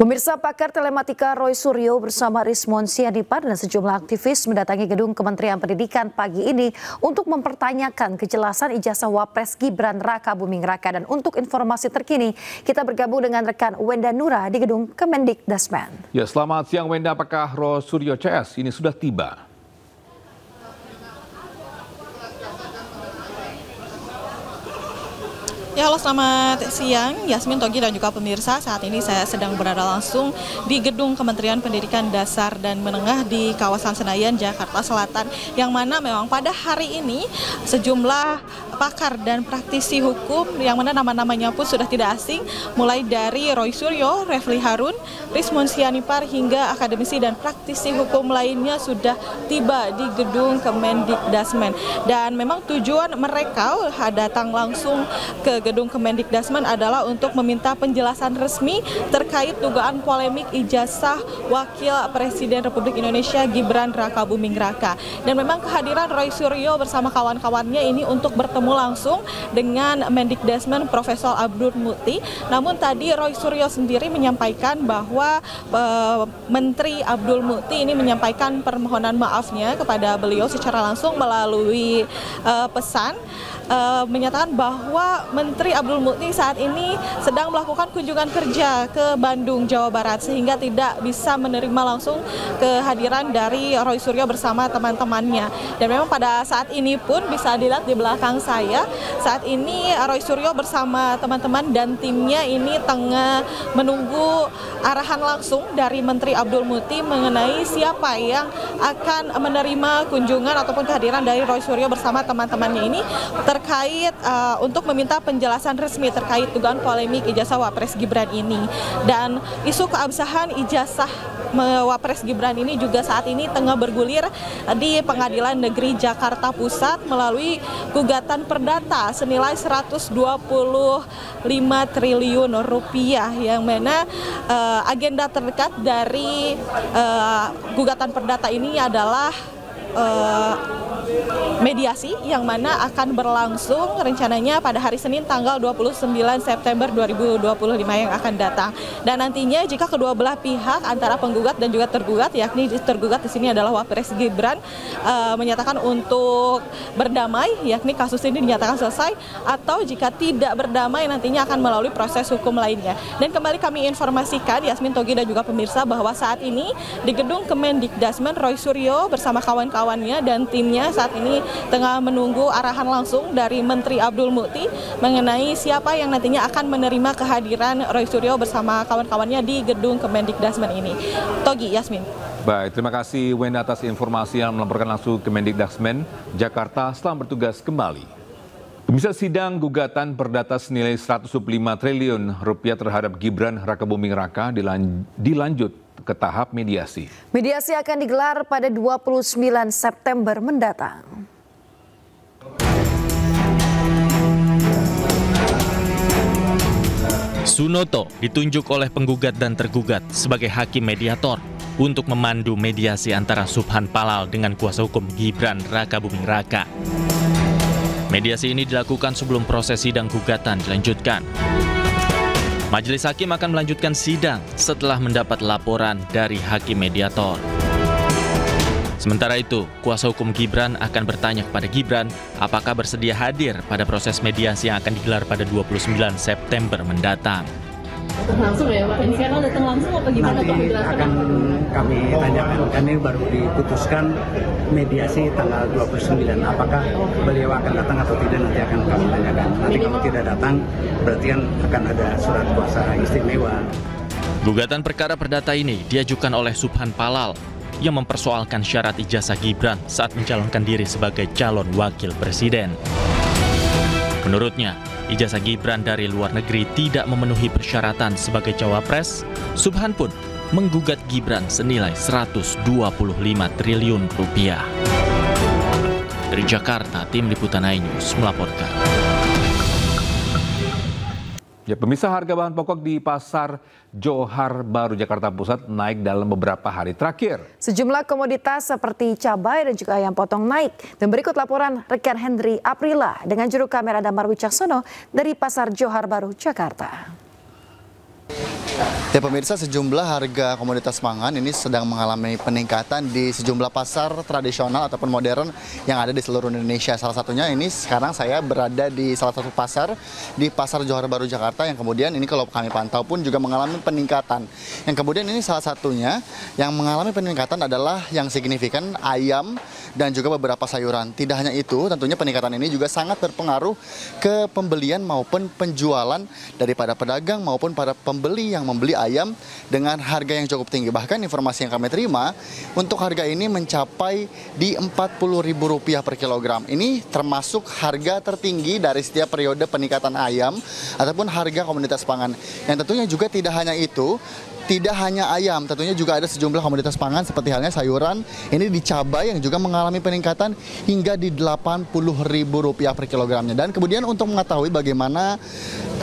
Pemirsa, pakar telematika Roy Suryo bersama Rismon Sianipar dan sejumlah aktivis mendatangi gedung Kementerian Pendidikan pagi ini untuk mempertanyakan kejelasan ijazah Wapres Gibran Raka Buming Raka. Dan untuk informasi terkini, kita bergabung dengan rekan Wenda Nura di gedung Kemendikdasmen. Ya, selamat siang Wenda, apakah Roy Suryo CS ini sudah tiba? Ya, halo, selamat siang Yasmin, Togi, dan juga pemirsa. Saat ini saya sedang berada langsung di gedung Kementerian Pendidikan Dasar dan Menengah di kawasan Senayan, Jakarta Selatan, yang mana memang pada hari ini sejumlah pakar dan praktisi hukum yang mana nama-namanya pun sudah tidak asing, mulai dari Roy Suryo, Refli Harun, Rismon Sianipar hingga akademisi dan praktisi hukum lainnya sudah tiba di gedung Kemendikdasmen. Dan memang tujuan mereka datang langsung ke gedung Kemendikdasmen adalah untuk meminta penjelasan resmi terkait dugaan polemik ijazah Wakil Presiden Republik Indonesia Gibran Raka Buming Raka. Dan memang kehadiran Roy Suryo bersama kawan-kawannya ini untuk bertemu langsung dengan Mendikdasmen Profesor Abdul Mukti. Namun tadi Roy Suryo sendiri menyampaikan bahwa Menteri Abdul Mukti ini menyampaikan permohonan maafnya kepada beliau secara langsung melalui pesan, menyatakan bahwa Menteri Abdul Mukti saat ini sedang melakukan kunjungan kerja ke Bandung, Jawa Barat, sehingga tidak bisa menerima langsung kehadiran dari Roy Suryo bersama teman-temannya. Dan memang pada saat ini pun bisa dilihat di belakang saya, saat ini Roy Suryo bersama teman-teman dan timnya ini tengah menunggu arahan langsung dari Menteri Abdul Mukti mengenai siapa yang akan menerima kunjungan ataupun kehadiran dari Roy Suryo bersama teman-temannya ini terkait untuk meminta penjelasan resmi terkait dugaan polemik ijazah Wapres Gibran ini. Dan isu keabsahan ijazah Wapres Gibran ini juga saat ini tengah bergulir di Pengadilan Negeri Jakarta Pusat melalui gugatan perdata senilai 125 triliun rupiah, yang mana agenda terdekat dari gugatan perdata ini adalah mediasi yang mana akan berlangsung rencananya pada hari Senin tanggal 29 September 2025 yang akan datang. Dan nantinya jika kedua belah pihak antara penggugat dan juga tergugat, yakni tergugat di sini adalah Wapres Gibran, menyatakan untuk berdamai, yakni kasus ini dinyatakan selesai, atau jika tidak berdamai nantinya akan melalui proses hukum lainnya. Dan kembali kami informasikan, Yasmin, Togi, dan juga pemirsa, bahwa saat ini di gedung Kemendikdasmen Roy Suryo bersama kawan-kawannya dan timnya saat ini tengah menunggu arahan langsung dari Menteri Abdul Mukti mengenai siapa yang nantinya akan menerima kehadiran Roy Suryo bersama kawan-kawannya di gedung Kemendikdasmen ini. Togi, Yasmin. Baik, terima kasih Wenda atas informasi yang melaporkan langsung ke Kemendikdasmen Jakarta. Selamat bertugas kembali. Pemirsa, sidang gugatan perdata senilai 125 triliun rupiah terhadap Gibran Raka Buming Raka dilanjut ke tahap mediasi. Mediasi akan digelar pada 29 September mendatang. Sunoto ditunjuk oleh penggugat dan tergugat sebagai hakim mediator untuk memandu mediasi antara Subhan Palal dengan kuasa hukum Gibran Raka Buming Raka. Mediasi ini dilakukan sebelum proses sidang gugatan dilanjutkan. Majelis hakim akan melanjutkan sidang setelah mendapat laporan dari hakim mediator. Sementara itu, kuasa hukum Gibran akan bertanya kepada Gibran apakah bersedia hadir pada proses mediasi yang akan digelar pada 29 September mendatang. Langsung ya Pak, ini sekarang datang langsung apa gimana Pak? Nanti akan kami tanyakan, kan ini baru diputuskan mediasi tanggal 29. Apakah beliau akan datang atau tidak nanti akan kami tanyakan. Nanti kalau tidak datang berarti kan akan ada surat kuasa istimewa. Gugatan perkara perdata ini diajukan oleh Subhan Palal yang mempersoalkan syarat ijazah Gibran saat mencalonkan diri sebagai calon wakil presiden. Menurutnya, ijazah Gibran dari luar negeri tidak memenuhi persyaratan sebagai cawapres. Subhan pun menggugat Gibran senilai 125 triliun rupiah. Dari Jakarta, tim Liputan iNews melaporkan. Ya, pemirsa, harga bahan pokok di Pasar Johar Baru, Jakarta Pusat naik dalam beberapa hari terakhir. Sejumlah komoditas seperti cabai dan juga ayam potong naik. Dan berikut laporan rekan Hendri Aprila dengan juru kamera Damar Wicaksono dari Pasar Johar Baru, Jakarta. Ya pemirsa, sejumlah harga komoditas pangan ini sedang mengalami peningkatan di sejumlah pasar tradisional ataupun modern yang ada di seluruh Indonesia. Salah satunya ini sekarang saya berada di salah satu pasar, di Pasar Johar Baru Jakarta, yang kemudian ini kalau kami pantau pun juga mengalami peningkatan. Yang kemudian ini salah satunya yang mengalami peningkatan adalah yang signifikan ayam dan juga beberapa sayuran. Tidak hanya itu, tentunya peningkatan ini juga sangat berpengaruh ke pembelian maupun penjualan daripada pedagang maupun para pembeli yang membeli ayam dengan harga yang cukup tinggi. Bahkan informasi yang kami terima untuk harga ini mencapai di Rp40.000 per kilogram. Ini termasuk harga tertinggi dari setiap periode peningkatan ayam ataupun harga komoditas pangan. Yang tentunya juga tidak hanya itu, tidak hanya ayam, tentunya juga ada sejumlah komoditas pangan seperti halnya sayuran. Ini di cabai yang juga mengalami peningkatan hingga di Rp80.000 per kilogramnya. Dan kemudian untuk mengetahui bagaimana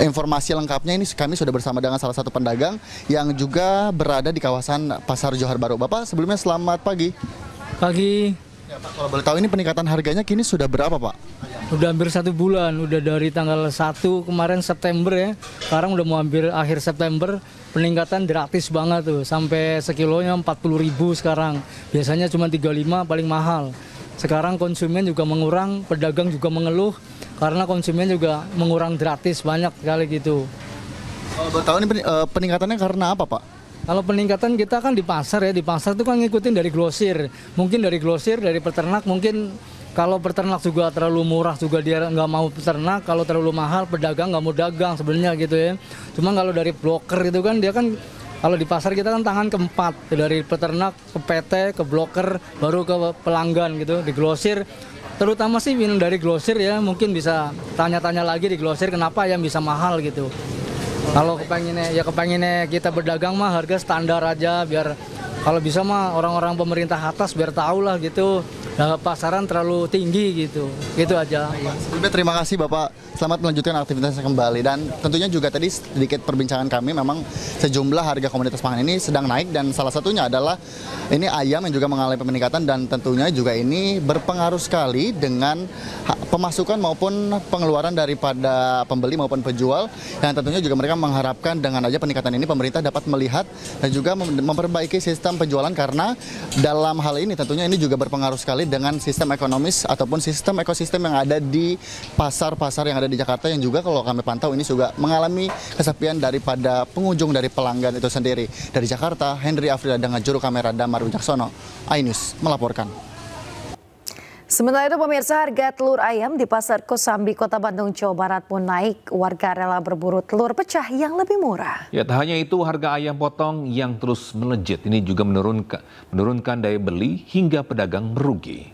informasi lengkapnya ini kami sudah bersama dengan salah satu pedagang yang juga berada di kawasan Pasar Johar Baru. Bapak, sebelumnya selamat pagi. Pagi. Ya, Pak, kalau boleh tahu ini peningkatan harganya kini sudah berapa, Pak? Udah hampir 1 bulan, udah dari tanggal 1 kemarin September ya. Sekarang udah mau hampir akhir September, peningkatan gratis banget tuh. Sampai sekilonya 40.000 sekarang. Biasanya cuma 35 paling mahal. Sekarang konsumen juga mengurang, pedagang juga mengeluh karena konsumen juga mengurang gratis banyak sekali gitu. Kalau boleh tahu ini peningkatannya karena apa, Pak? Kalau peningkatan kita kan di pasar ya, di pasar itu kan ngikutin dari grosir. Mungkin dari grosir, dari peternak, mungkin kalau peternak juga terlalu murah juga dia nggak mau peternak, kalau terlalu mahal pedagang nggak mau dagang sebenarnya gitu ya. Cuma kalau dari bloker itu kan dia kan, kalau di pasar kita kan tangan keempat, dari peternak ke PT, ke bloker, baru ke pelanggan gitu. Di grosir, terutama sih dari grosir ya, mungkin bisa tanya-tanya lagi di grosir kenapa ayam bisa mahal gitu. Kalau kepengennya kita berdagang mah harga standar aja, biar kalau bisa mah orang-orang pemerintah atas biar tahu lah gitu, pasaran terlalu tinggi gitu, gitu aja. Sebelumnya terima kasih Bapak, selamat melanjutkan aktivitasnya kembali. Dan tentunya juga tadi sedikit perbincangan kami, memang sejumlah harga komoditas pangan ini sedang naik dan salah satunya adalah ini ayam yang juga mengalami peningkatan dan tentunya juga ini berpengaruh sekali dengan pemasukan maupun pengeluaran daripada pembeli maupun penjual, yang tentunya juga mereka mengharapkan dengan aja peningkatan ini pemerintah dapat melihat dan juga memperbaiki sistem penjualan, karena dalam hal ini tentunya ini juga berpengaruh sekali dengan sistem ekonomis ataupun sistem ekosistem yang ada di pasar-pasar yang ada di Jakarta, yang juga kalau kami pantau ini juga mengalami kesepian daripada pengunjung dari pelanggan itu sendiri. Dari Jakarta, Henry Afrida dengan juru kamera Damar Wijaksono, iNews melaporkan. Sementara itu pemirsa, harga telur ayam di Pasar Kosambi, Kota Bandung, Jawa Barat pun naik. Warga rela berburu telur pecah yang lebih murah. Ya, tak hanya itu, harga ayam potong yang terus melejit ini juga menurunkan daya beli hingga pedagang merugi.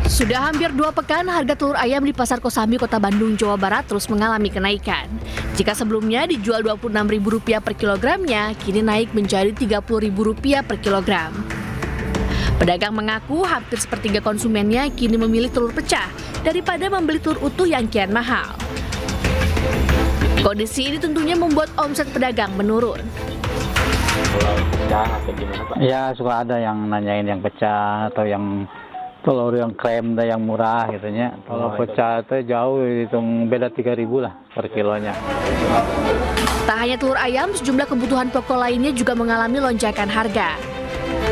Sudah hampir 2 pekan, harga telur ayam di Pasar Kosambi, Kota Bandung, Jawa Barat terus mengalami kenaikan. Jika sebelumnya dijual Rp26.000 per kilogramnya, kini naik menjadi Rp30.000 per kilogram. Pedagang mengaku hampir sepertiga konsumennya kini memilih telur pecah daripada membeli telur utuh yang kian mahal. Kondisi ini tentunya membuat omset pedagang menurun. Pecah atau gimana, Pak? Ya, suka ada yang nanyain yang pecah atau yang telur yang krem dan yang murah gitu ya. Kalau pecah itu jauh, hitung beda 3.000 lah per kilonya. Tak hanya telur ayam, sejumlah kebutuhan pokok lainnya juga mengalami lonjakan harga.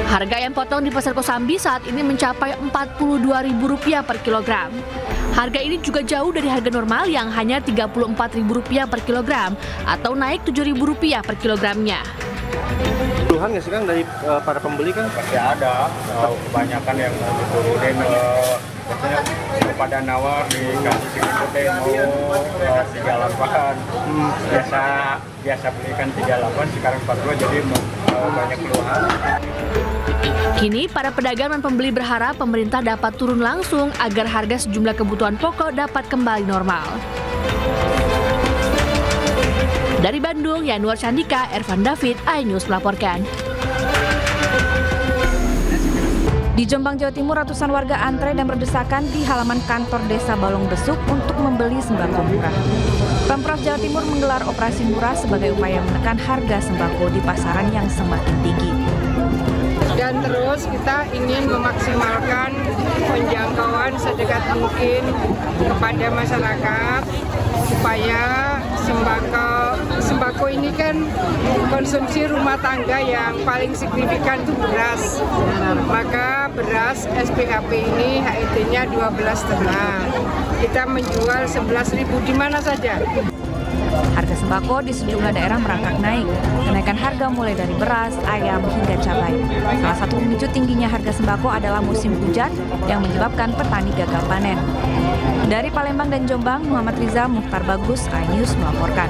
Harga ayam potong di Pasar Kosambi saat ini mencapai Rp42.000 per kilogram. Harga ini juga jauh dari harga normal yang hanya Rp34.000 per kilogram atau naik Rp7.000 per kilogramnya. Keluhan nggak sih Kang dari para pembeli kan? Pasti ada, kebanyakan yang diturunin, biasanya pada nawar dikasih segitu deh mau 38, biasa belikan 38, sekarang 42, jadi banyak keluhan. Kini para pedagang dan pembeli berharap pemerintah dapat turun langsung agar harga sejumlah kebutuhan pokok dapat kembali normal. Dari Bandung, Yanuar Chandika, Ervan David, iNews melaporkan. Di Jombang, Jawa Timur, ratusan warga antre dan berdesakan di halaman kantor Desa Balong Besuk untuk membeli sembako murah. Pemprov Jawa Timur menggelar operasi murah sebagai upaya menekan harga sembako di pasaran yang semakin tinggi. Dan terus kita ingin memaksimalkan penjangkauan sedekat mungkin kepada masyarakat supaya sembako ini kan konsumsi rumah tangga yang paling signifikan itu beras. Maka beras SPHP ini HET-nya 12,5. Kita menjual 11.000 di mana saja. Harga sembako di sejumlah daerah merangkak naik. Kenaikan harga mulai dari beras, ayam, hingga cabai. Salah satu pemicu tingginya harga sembako adalah musim hujan yang menyebabkan petani gagal panen. Dari Palembang dan Jombang, Muhammad Riza Mukhtar Bagus, iNews melaporkan.